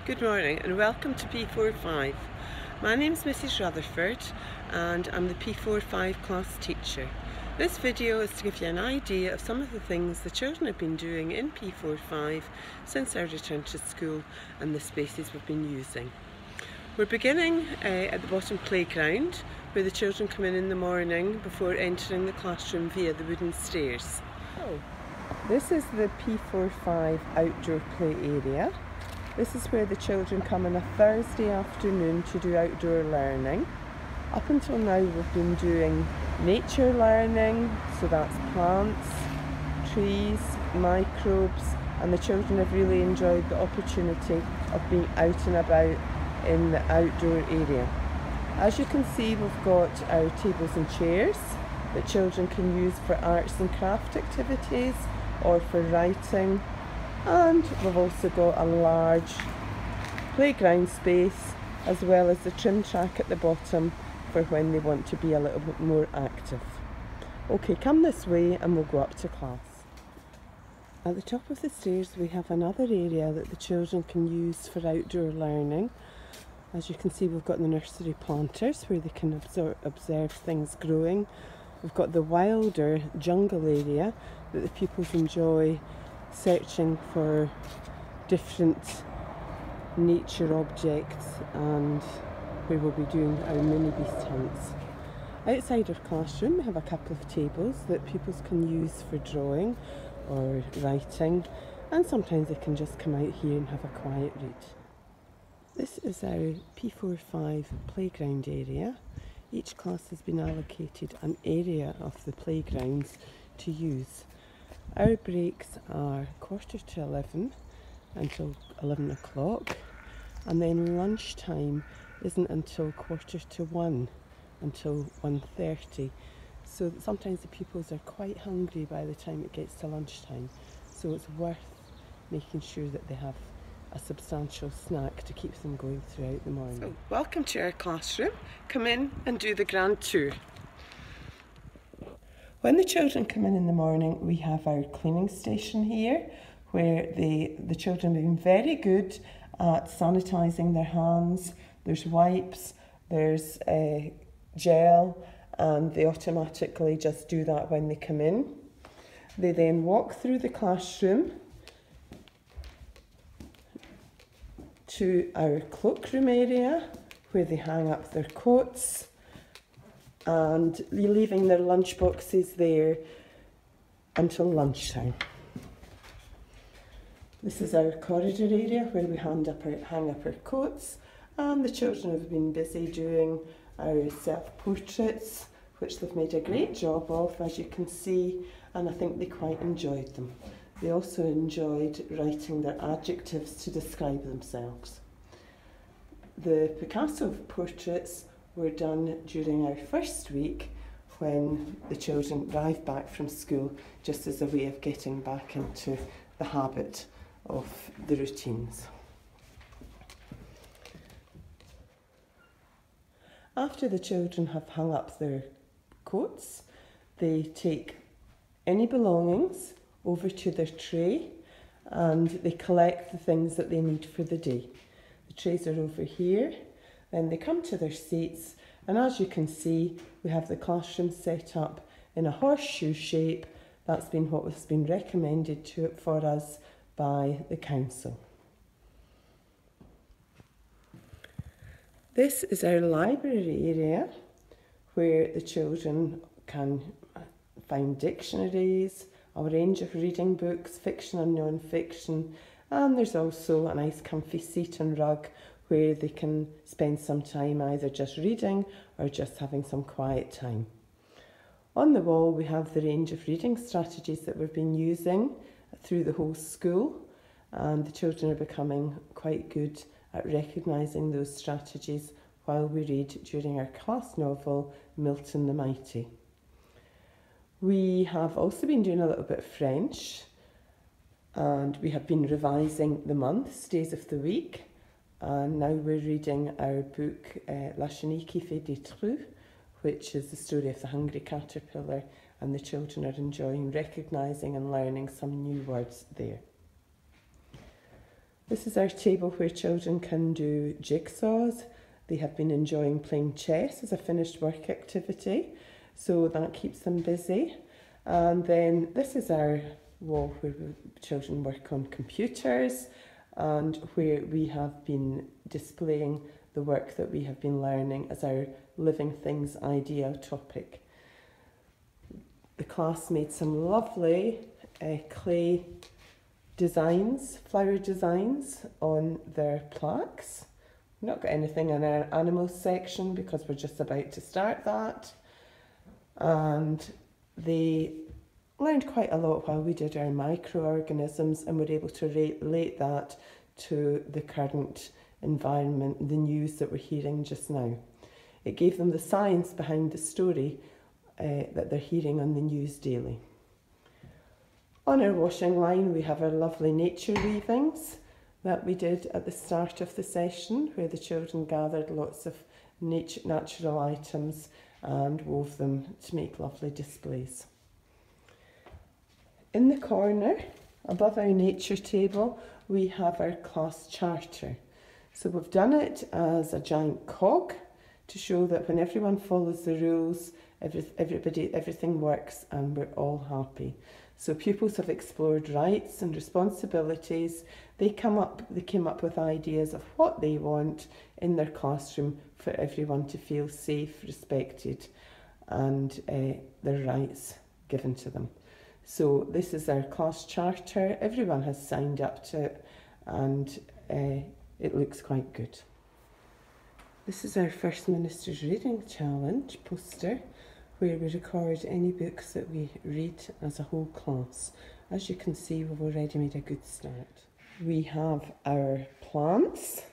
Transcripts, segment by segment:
Good morning and welcome to P45. My name is Mrs Rutherford and I'm the P45 class teacher. This video is to give you an idea of some of the things the children have been doing in P45 since our return to school and the spaces we've been using. We're beginning at the bottom playground where the children come in the morning before entering the classroom via the wooden stairs. This is the P45 outdoor play area. This is where the children come on a Thursday afternoon to do outdoor learning. Up until now we've been doing nature learning, so that's plants, trees, microbes, and the children have really enjoyed the opportunity of being out and about in the outdoor area. As you can see, we've got our tables and chairs that children can use for arts and craft activities or for writing. And we've also got a large playground space as well as the trim track at the bottom for when they want to be a little bit more active. Okay, come this way and we'll go up to class. At the top of the stairs we have another area that the children can use for outdoor learning. As you can see, we've got the nursery planters where they can observe things growing. We've got the wilder jungle area that the pupils enjoy searching for different nature objects, and where we'll be doing our mini beast hunts. Outside our classroom we have a couple of tables that pupils can use for drawing or writing, and sometimes they can just come out here and have a quiet read. This is our P45 playground area. Each class has been allocated an area of the playgrounds to use. Our breaks are 11:15 until 11 o'clock, and then lunchtime isn't until 1:45 until 1:30. So sometimes the pupils are quite hungry by the time it gets to lunchtime, so it's worth making sure that they have a substantial snack to keep them going throughout the morning. So, welcome to our classroom. Come in and do the grand tour. When the children come in the morning, we have our cleaning station here where the children have been very good at sanitising their hands. There's wipes, there's gel, and they automatically just do that when they come in. They then walk through the classroom to our cloakroom area where they hang up their coats and leaving their lunch boxes there until lunchtime. This is our corridor area where we hang up our coats, and the children have been busy doing our self-portraits, which they've made a great job of, as you can see, and I think they quite enjoyed them. They also enjoyed writing their adjectives to describe themselves. The Picasso portraits were done during our first week when the children arrived back from school, just as a way of getting back into the habit of the routines. After the children have hung up their coats, they take any belongings over to their tray and they collect the things that they need for the day. The trays are over here. Then they come to their seats, and as you can see, we have the classroom set up in a horseshoe shape. That's been what has been recommended for us by the council. This is our library area where the children can find dictionaries, a range of reading books, fiction and non-fiction, and there's also a nice comfy seat and rug where they can spend some time either just reading or just having some quiet time. On the wall we have the range of reading strategies that we've been using through the whole school, and the children are becoming quite good at recognising those strategies while we read during our class novel Milton the Mighty. We have also been doing a little bit of French, and we have been revising the months, days of the week. And now we're reading our book La Chenille qui fait des trous, which is the story of the hungry caterpillar, and the children are enjoying recognising and learning some new words there. This is our table where children can do jigsaws. They have been enjoying playing chess as a finished work activity, so that keeps them busy. And then this is our wall where children work on computers and where we have been displaying the work that we have been learning as our living things idea topic. The class made some lovely clay designs, flower designs on their plaques. We've not got anything in our animals section because we're just about to start that. And they learned quite a lot while we did our microorganisms and were able to relate that to the current environment, the news that we're hearing just now. It gave them the science behind the story that they're hearing on the news daily. On our washing line we have our lovely nature weavings that we did at the start of the session, where the children gathered lots of natural items and wove them to make lovely displays. In the corner, above our nature table, we have our class charter. So we've done it as a giant cog to show that when everyone follows the rules, everything works and we're all happy. So pupils have explored rights and responsibilities. They came up with ideas of what they want in their classroom for everyone to feel safe, respected, and their rights given to them. So this is our class charter. Everyone has signed up to it and it looks quite good. This is our First Minister's Reading Challenge poster, where we record any books that we read as a whole class. As you can see, we've already made a good start. We have our plants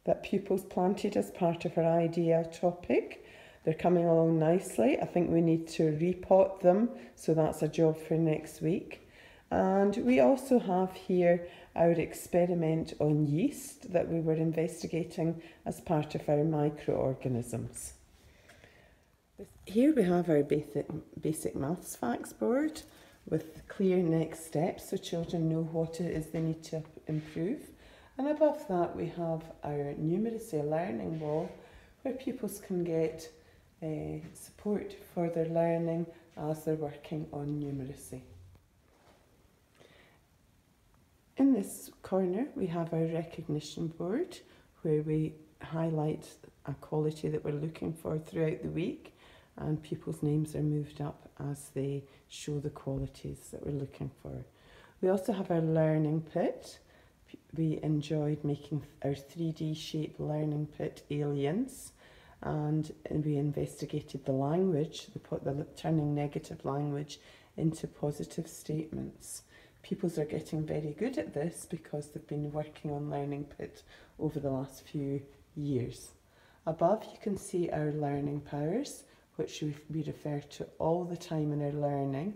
that pupils planted as part of our idea topic. They're coming along nicely. I think we need to repot them, so that's a job for next week. And we also have here our experiment on yeast that we were investigating as part of our microorganisms. Here we have our basic maths facts board with clear next steps so children know what it is they need to improve. And above that we have our numeracy learning wall where pupils can get support for their learning as they're working on numeracy. In this corner we have our recognition board where we highlight a quality that we're looking for throughout the week, and pupils' names are moved up as they show the qualities that we're looking for. We also have our learning pit. We enjoyed making our 3D shaped learning pit aliens, and we investigated the language, the turning negative language into positive statements. Pupils are getting very good at this because they've been working on learning pit over the last few years. Above you can see our learning powers, which we refer to all the time in our learning,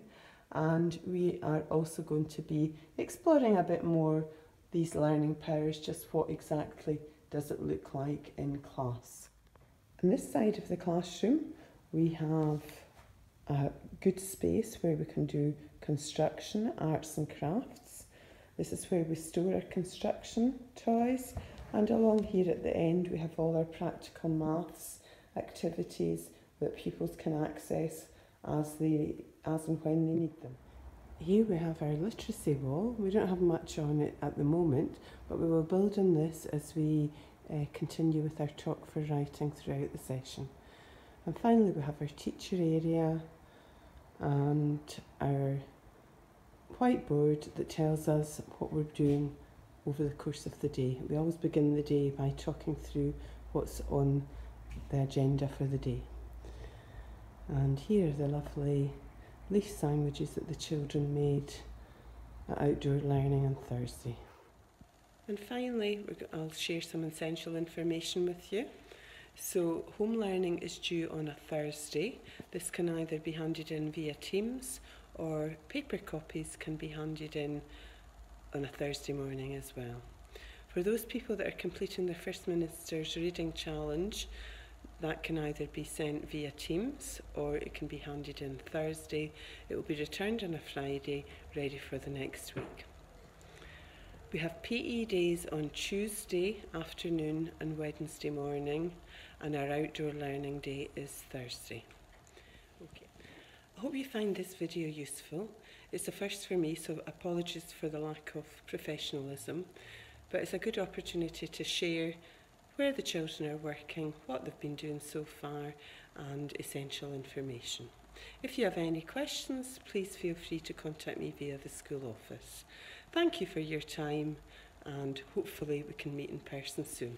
and we are also going to be exploring a bit more these learning powers, just what exactly does it look like in class. On this side of the classroom we have a good space where we can do construction, arts and crafts. This is where we store our construction toys, and along here at the end we have all our practical maths activities that pupils can access as and when they need them. Here we have our literacy wall. We don't have much on it at the moment, but we will build on this as we continue with our talk for writing throughout the session. And finally we have our teacher area and our whiteboard that tells us what we're doing over the course of the day. We always begin the day by talking through what's on the agenda for the day. And here are the lovely leaf sandwiches that the children made at outdoor learning on Thursday. And finally, I'll share some essential information with you. So home learning is due on a Thursday. This can either be handed in via Teams or paper copies can be handed in on a Thursday morning as well. For those people that are completing the First Minister's Reading Challenge, that can either be sent via Teams or it can be handed in Thursday. It will be returned on a Friday, ready for the next week. We have PE days on Tuesday afternoon and Wednesday morning, and our outdoor learning day is Thursday. Okay. I hope you find this video useful. It's the first for me, so apologies for the lack of professionalism, but it's a good opportunity to share where the children are working, what they've been doing so far, and essential information. If you have any questions, please feel free to contact me via the school office. Thank you for your time, and hopefully we can meet in person soon.